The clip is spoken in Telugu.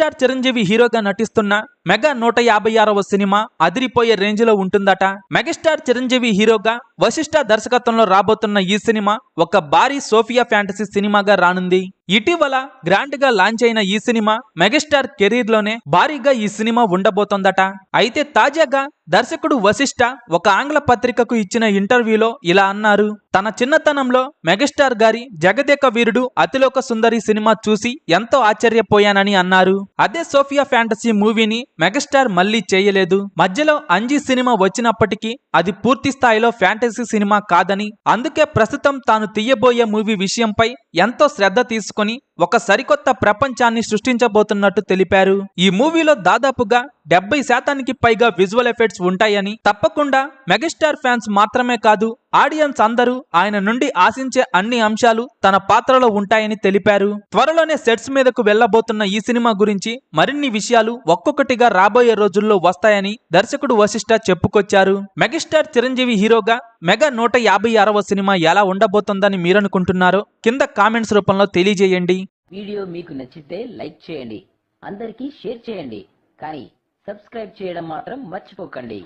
మెగాస్టార్ చిరంజీవి హీరోగా నటిస్తున్న మెగా 156వ సినిమా అదిరిపోయే రేంజ్ లో ఉంటుందట. మెగాస్టార్ చిరంజీవి హీరోగా వశిష్ఠ దర్శకత్వంలో రాబోతున్న ఈ సినిమా ఒక భారీ సోఫియా ఫ్యాంటసీ సినిమాగా రానుంది. ఇటీవల గ్రాండ్ గా లాంచ్ అయిన ఈ సినిమా మెగాస్టార్ కెరీర్ లోనే భారీగా ఈ సినిమా ఉండబోతోందట. అయితే తాజాగా దర్శకుడు వశిష్ఠ ఒక ఆంగ్ల పత్రికకు ఇచ్చిన ఇంటర్వ్యూలో ఇలా అన్నారు. తన చిన్నతనంలో మెగాస్టార్ గారి జగదేక వీరుడు అతిలోక సుందరి సినిమా చూసి ఎంతో ఆశ్చర్యపోయానని అన్నారు. అదే సోఫియా ఫ్యాంటసీ మూవీని మెగాస్టార్ మళ్లీ చేయలేదు. మధ్యలో అంజీ సినిమా వచ్చినప్పటికీ అది పూర్తి స్థాయిలో ఫ్యాంటసీ సినిమా కాదని, అందుకే ప్రస్తుతం తాను తీయబోయే మూవీ విషయంపై ఎంతో శ్రద్ధ తీసుకొని ఒక సరికొత్త ప్రపంచాన్ని సృష్టించబోతున్నట్టు తెలిపారు. ఈ మూవీలో దాదాపుగా 70% పైగా విజువల్ ఎఫెక్ట్స్ ఉంటాయని, తప్పకుండా మెగాస్టార్ ఫ్యాన్స్ మాత్రమే కాదు ఆడియన్స్ అందరూ ఆయన నుండి ఆశించే అన్ని అంశాలు తన పాత్రలో ఉంటాయని తెలిపారు. త్వరలోనే సెట్స్ మీదకు వెళ్లబోతున్న ఈ సినిమా గురించి మరిన్ని విషయాలు ఒక్కొక్కటిగా రాబోయే రోజుల్లో వస్తాయని దర్శకుడు వశిష్ఠ చెప్పుకొచ్చారు. మెగాస్టార్ చిరంజీవి హీరోగా మెగా 156వ సినిమా ఎలా ఉండబోతోందని మీరనుకుంటున్నారో కింద కామెంట్స్ రూపంలో తెలియజేయండి. వీడియో మీకు నచ్చితే లైక్ చేయండి, అందరికీ షేర్ చేయండి, కానీ సబ్స్క్రైబ్ చేయడం మాత్రం మర్చిపోకండి.